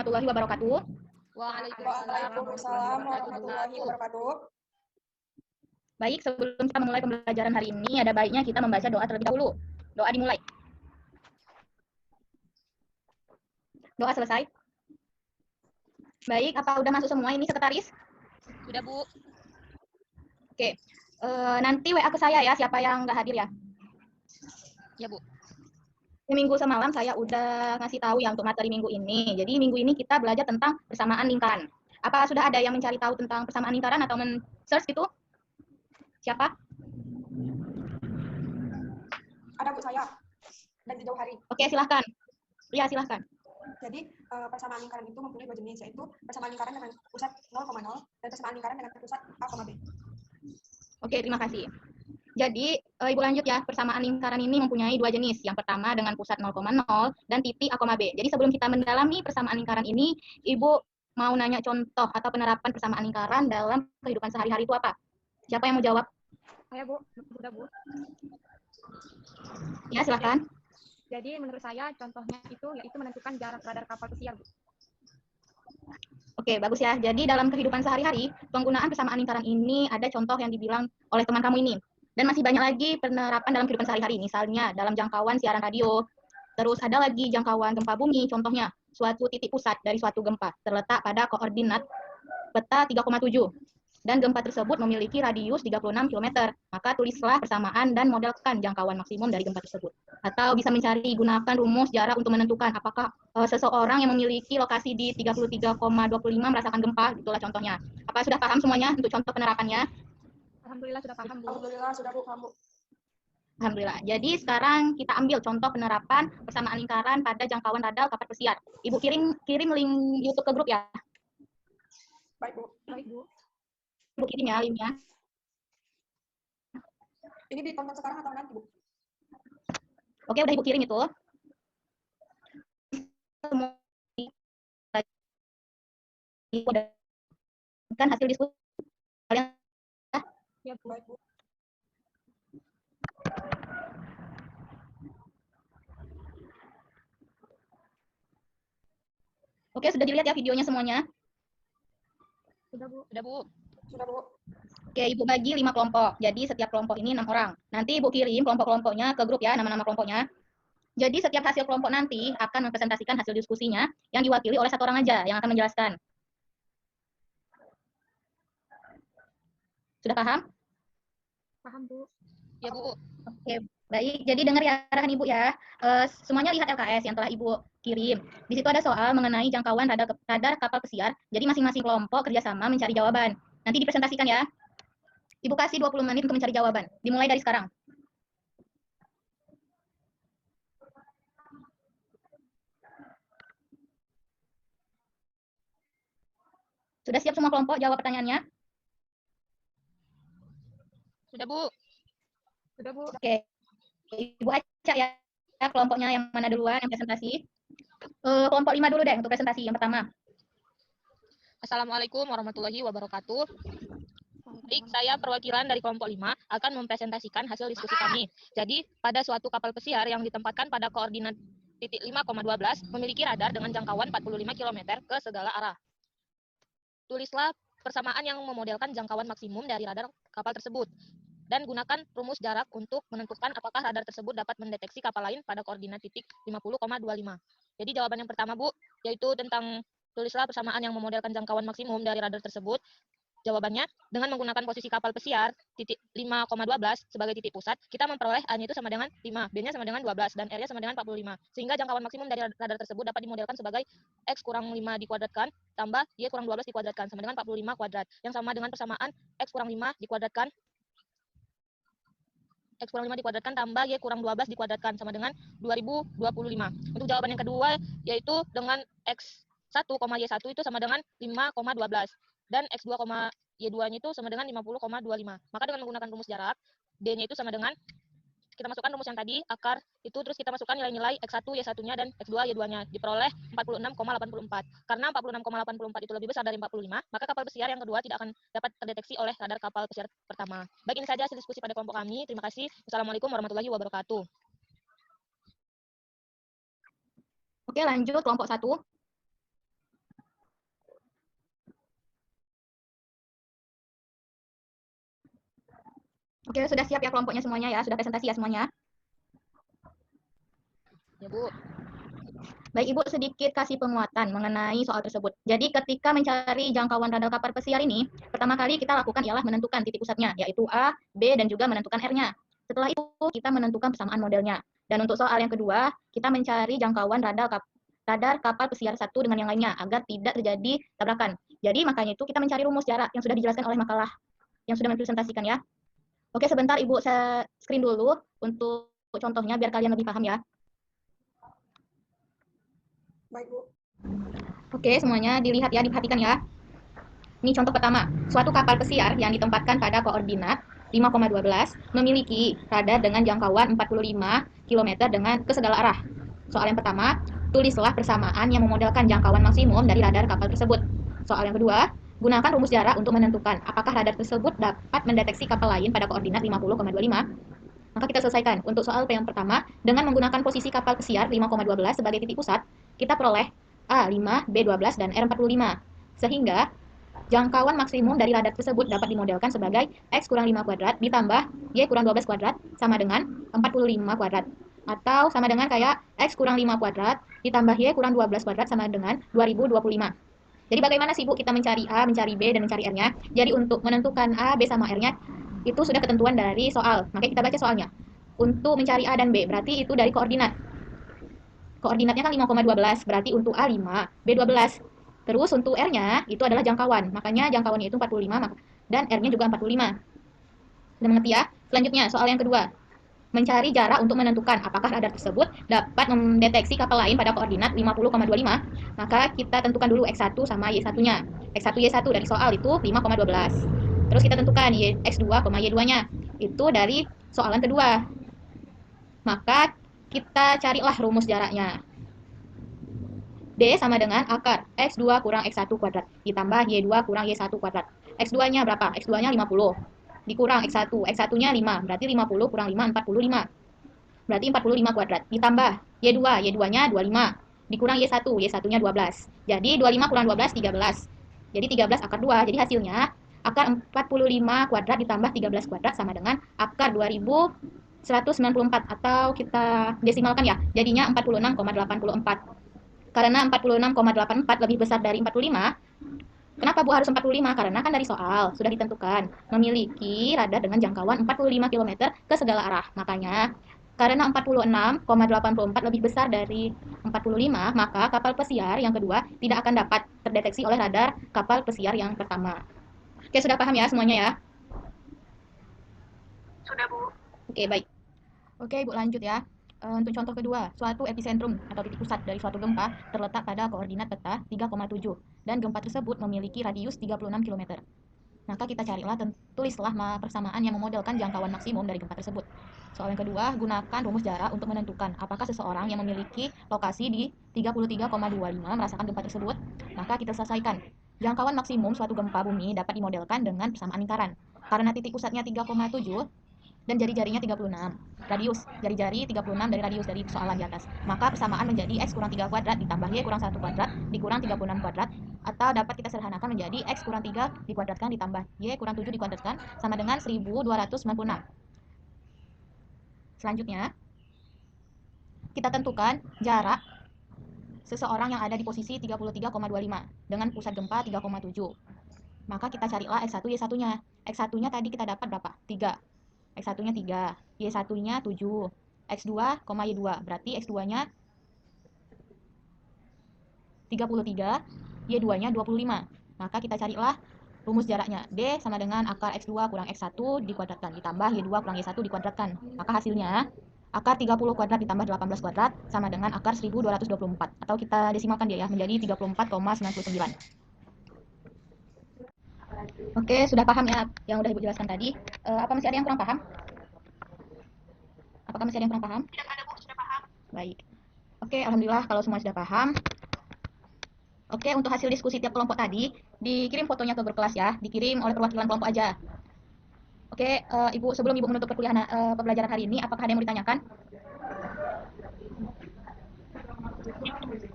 warahmatullahi wabarakatuh. Waalaikumsalam warahmatullahi wabarakatuh. Baik, sebelum kita memulai pembelajaran hari ini, ada baiknya kita membaca doa terlebih dahulu. Doa dimulai. Doa selesai. Baik, apa udah masuk semua ini sekretaris? Sudah, Bu. Oke, nanti WA ke saya ya, siapa yang nggak hadir ya. Ya, Bu. Minggu semalam saya udah ngasih tahu ya untuk materi minggu ini. Jadi minggu ini kita belajar tentang persamaan lingkaran. Apa sudah ada yang mencari tahu tentang persamaan lingkaran atau men-search gitu? Siapa? Ada Bu saya dan di jauh hari. Oke, silahkan. Iya, silahkan. Jadi persamaan lingkaran itu mempunyai dua jenis, yaitu persamaan lingkaran dengan pusat 0,0 dan persamaan lingkaran dengan pusat A, B. Oke, terima kasih. Jadi, Ibu lanjut ya, persamaan lingkaran ini mempunyai dua jenis. Yang pertama dengan pusat 0,0 dan titik A, B. Jadi sebelum kita mendalami persamaan lingkaran ini, Ibu mau nanya contoh atau penerapan persamaan lingkaran dalam kehidupan sehari-hari itu apa? Siapa yang mau jawab? Saya, Bu. Sudah, Bu. Ya, silakan. Jadi menurut saya contohnya itu yaitu menentukan jarak radar kapal pesiar, Bu. Oke, bagus ya. Jadi dalam kehidupan sehari-hari, penggunaan persamaan lingkaran ini ada contoh yang dibilang oleh teman kamu ini. Dan masih banyak lagi penerapan dalam kehidupan sehari-hari, misalnya dalam jangkauan siaran radio. Terus ada lagi jangkauan gempa bumi, contohnya suatu titik pusat dari suatu gempa terletak pada koordinat peta 3,7. Dan gempa tersebut memiliki radius 36 km. Maka tulislah persamaan dan modelkan jangkauan maksimum dari gempa tersebut. Atau bisa mencari gunakan rumus jarak untuk menentukan apakah seseorang yang memiliki lokasi di 33,25 merasakan gempa, itulah contohnya. Apa sudah paham semuanya untuk contoh penerapannya? Alhamdulillah sudah paham, Bu. Alhamdulillah sudah Bu, kamu. Alhamdulillah. Jadi sekarang kita ambil contoh penerapan persamaan lingkaran pada jangkauan radar kapal pesiar. Ibu kirim link YouTube ke grup ya. Baik Bu. Baik, Bu. Ibu kirim ya linknya. Ini ditonton sekarang atau nanti Bu? Oke, udah Ibu kirim itu. Semua kan hasil diskusi kalian. Ya, Bu. Baik Bu. Oke, sudah dilihat ya videonya semuanya? Sudah, Bu. Sudah, Bu. Sudah Bu. Oke, Ibu bagi 5 kelompok. Jadi setiap kelompok ini 6 orang. Nanti Ibu kirim kelompok-kelompoknya ke grup ya, nama-nama kelompoknya. Jadi setiap hasil kelompok nanti akan mempresentasikan hasil diskusinya yang diwakili oleh satu orang aja yang akan menjelaskan. Sudah paham? Paham, Bu. Ya, Bu. Oke, baik. Jadi dengar ya arahan Ibu ya. Semuanya lihat LKS yang telah Ibu kirim. Di situ ada soal mengenai jangkauan radar kapal pesiar. Jadi masing-masing kelompok kerjasama mencari jawaban. Nanti dipresentasikan ya. Ibu kasih 20 menit untuk mencari jawaban. Dimulai dari sekarang. Sudah siap semua kelompok jawab pertanyaannya? Sudah, Bu. Sudah, Bu. Oke. Ibu acak ya kelompoknya yang mana duluan yang presentasi. Kelompok 5 dulu deh untuk presentasi yang pertama. Assalamualaikum warahmatullahi wabarakatuh. Baik, saya perwakilan dari kelompok 5 akan mempresentasikan hasil diskusi kami. Jadi, pada suatu kapal pesiar yang ditempatkan pada koordinat titik 5,12 memiliki radar dengan jangkauan 45 km ke segala arah. Tulislah persamaan yang memodelkan jangkauan maksimum dari radar kapal tersebut. Dan gunakan rumus jarak untuk menentukan apakah radar tersebut dapat mendeteksi kapal lain pada koordinat titik 50,25. Jadi jawaban yang pertama, Bu, yaitu tentang tulislah persamaan yang memodelkan jangkauan maksimum dari radar tersebut. Jawabannya, dengan menggunakan posisi kapal pesiar titik 5,12 sebagai titik pusat, kita memperoleh A-nya itu sama dengan 5, B-nya sama dengan 12, dan R-nya sama dengan 45. Sehingga jangkauan maksimum dari radar tersebut dapat dimodelkan sebagai X kurang 5 dikuadratkan tambah Y kurang 12 dikuadratkan sama dengan 45 kuadrat. Yang sama dengan persamaan X kurang 5 dikuadratkan X kurang 5 dikuadratkan tambah Y kurang 12 dikuadratkan sama dengan 2025. Untuk jawaban yang kedua, yaitu dengan X1, Y1 itu sama dengan 5,12. Dan X2, Y2-nya itu sama dengan 50,25. Maka dengan menggunakan rumus jarak, D-nya itu sama dengan, kita masukkan rumus yang tadi, akar itu, terus kita masukkan nilai-nilai X1, Y1-nya, dan X2, Y2-nya. Diperoleh 46,84. Karena 46,84 itu lebih besar dari 45, maka kapal pesiar yang kedua tidak akan dapat terdeteksi oleh radar kapal pesiar pertama. Baik, ini saja hasil diskusi pada kelompok kami. Terima kasih. Wassalamualaikum warahmatullahi wabarakatuh. Oke, lanjut kelompok 1. Oke, sudah siap ya kelompoknya semuanya ya? Sudah presentasi ya semuanya? Ya, Bu. Baik, Ibu sedikit kasih penguatan mengenai soal tersebut. Jadi ketika mencari jangkauan radar kapal pesiar ini, pertama kali kita lakukan ialah menentukan titik pusatnya, yaitu A, B, dan juga menentukan R-nya. Setelah itu kita menentukan persamaan modelnya. Dan untuk soal yang kedua, kita mencari jangkauan radar kapal pesiar satu dengan yang lainnya agar tidak terjadi tabrakan. Jadi makanya itu kita mencari rumus jarak yang sudah dijelaskan oleh makalah yang sudah mempresentasikan ya. Oke, sebentar Ibu saya screen dulu untuk contohnya biar kalian lebih paham ya. Baik, Bu. Oke, semuanya dilihat ya, diperhatikan ya. Ini contoh pertama, suatu kapal pesiar yang ditempatkan pada koordinat 5,12 memiliki radar dengan jangkauan 45 km dengan ke segala arah. Soal yang pertama, tulislah persamaan yang memodelkan jangkauan maksimum dari radar kapal tersebut. Soal yang kedua, gunakan rumus jarak untuk menentukan apakah radar tersebut dapat mendeteksi kapal lain pada koordinat 50,25. Maka kita selesaikan. Untuk soal yang pertama, dengan menggunakan posisi kapal pesiar 5,12 sebagai titik pusat, kita peroleh A5, B12, dan R45. Sehingga jangkauan maksimum dari radar tersebut dapat dimodelkan sebagai X kurang 5 kuadrat ditambah Y kurang 12 kuadrat sama dengan 45 kuadrat. Atau sama dengan kayak X kurang 5 kuadrat ditambah Y kurang 12 kuadrat sama dengan 2025. Jadi bagaimana sih Bu kita mencari A, mencari B, dan mencari R-nya? Jadi untuk menentukan A, B, sama R-nya, itu sudah ketentuan dari soal. Makanya kita baca soalnya. Untuk mencari A dan B, berarti itu dari koordinat. Koordinatnya kan 5,12, berarti untuk A 5, B 12. Terus untuk R-nya itu adalah jangkauan, makanya jangkauannya itu 45 dan R-nya juga 45. Sudah mengerti ya? Selanjutnya, soal yang kedua. Mencari jarak untuk menentukan apakah radar tersebut dapat mendeteksi kapal lain pada koordinat 50,25. Maka kita tentukan dulu X1 sama Y1-nya. X1, Y1 dari soal itu 5,12. Terus kita tentukan X2, Y2-nya. Itu dari soalan kedua. Maka kita carilah rumus jaraknya. D sama dengan akar X2 kurang X1 kuadrat ditambah Y2 kurang Y1 kuadrat. X2-nya berapa? X2-nya 50. Dikurang X1. X1-nya 5. Berarti 50 kurang 5, 45. Berarti 45 kuadrat. Ditambah Y2. Y2-nya 25. Dikurang Y1. Y1-nya 12. Jadi 25 kurang 12, 13. Jadi 13 akar 2. Jadi hasilnya akar 45 kuadrat ditambah 13 kuadrat sama dengan akar 2194. Atau kita desimalkan ya. Jadinya 46,84. Karena 46,84 lebih besar dari 45, kenapa Bu harus 45? Karena kan dari soal sudah ditentukan memiliki radar dengan jangkauan 45 km ke segala arah. Makanya karena 46,84 lebih besar dari 45, maka kapal pesiar yang kedua tidak akan dapat terdeteksi oleh radar kapal pesiar yang pertama. Oke, sudah paham ya semuanya ya? Sudah, Bu. Oke, baik. Oke, Ibu lanjut ya. Untuk contoh kedua, suatu epicentrum atau titik pusat dari suatu gempa terletak pada koordinat peta 3,7 dan gempa tersebut memiliki radius 36 km. Maka kita carilah, tulislah persamaan yang memodelkan jangkauan maksimum dari gempa tersebut. Soal yang kedua, gunakan rumus jarak untuk menentukan apakah seseorang yang memiliki lokasi di 33,25 merasakan gempa tersebut. Maka kita selesaikan. Jangkauan maksimum suatu gempa bumi dapat dimodelkan dengan persamaan lingkaran. Karena titik pusatnya 3,7 dan jari-jarinya 36. Radius, jari-jari 36 dari radius dari soalan di atas. Maka persamaan menjadi X kurang 3 kuadrat ditambah Y kurang 1 kuadrat dikurang 36 kuadrat. Atau dapat kita sederhanakan menjadi X kurang 3 dikuadratkan ditambah Y kurang 7 dikuadratkan sama dengan 1296. Selanjutnya, kita tentukan jarak seseorang yang ada di posisi 33,25 dengan pusat gempa 3,7. Maka kita carilah X1, Y1-nya. X1-nya tadi kita dapat berapa? 3. X1-nya 3, Y1-nya 7, X2, Y2. Berarti X2-nya 33, Y2-nya 25. Maka kita carilah rumus jaraknya. D sama dengan akar X2 kurang X1 dikuadratkan ditambah Y2 kurang Y1 dikuadratkan. Maka hasilnya akar 30 kuadrat ditambah 18 kuadrat sama dengan akar 1224. Atau kita desimalkan dia ya menjadi 34,99. Oke, sudah paham ya yang udah Ibu jelaskan tadi. Apa masih ada yang kurang paham? Apakah masih ada yang kurang paham? Tidak ada, Bu. Sudah paham. Baik. Oke, alhamdulillah kalau semua sudah paham. Oke, untuk hasil diskusi tiap kelompok tadi, dikirim fotonya ke grup kelas ya. Dikirim oleh perwakilan kelompok aja. Oke, Ibu, sebelum Ibu menutup perkuliahan pembelajaran hari ini, apakah ada yang mau ditanyakan?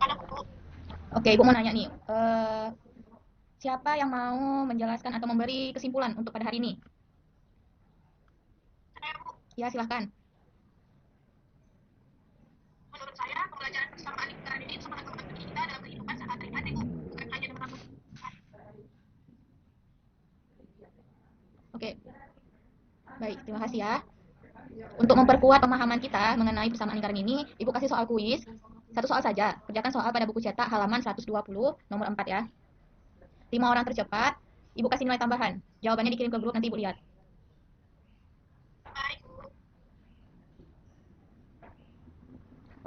Ada, Bu. Oke, Ibu mau nanya nih. Siapa yang mau menjelaskan atau memberi kesimpulan untuk pada hari ini? Ya, silahkan. Menurut saya, pembelajaran persamaan lingkaran ini sangat membantu kita dalam kehidupan sehari-hari, Bu. Bukan hanya dalam Oke, baik, terima kasih ya. Untuk memperkuat pemahaman kita mengenai persamaan lingkaran ini, Ibu kasih soal kuis. Satu soal saja. Kerjakan soal pada buku cetak halaman 120, nomor 4 ya. 5 orang tercepat, Ibu kasih nilai tambahan. Jawabannya dikirim ke grup, nanti Ibu lihat. baik, Bu.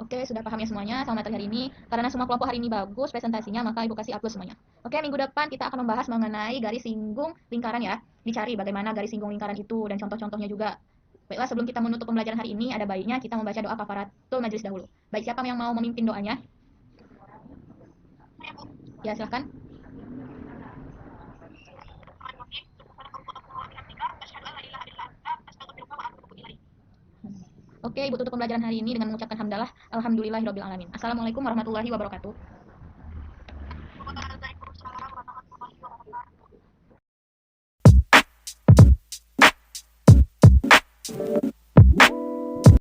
Oke, sudah paham ya semuanya sama materi hari ini. Karena semua kelompok hari ini bagus presentasinya, maka Ibu kasih A+ semuanya. Oke, minggu depan kita akan membahas mengenai garis singgung lingkaran ya. Dicari bagaimana garis singgung lingkaran itu dan contoh-contohnya juga. Baiklah, sebelum kita menutup pembelajaran hari ini, ada baiknya kita membaca doa kafaratul majelis dahulu. Baik, siapa yang mau memimpin doanya? Ya, silahkan. Oke, Ibu tutup pembelajaran hari ini dengan mengucapkan hamdalah. Alhamdulillahirabbil alamin. Assalamualaikum warahmatullahi wabarakatuh. Waalaikumsalam warahmatullahi wabarakatuh.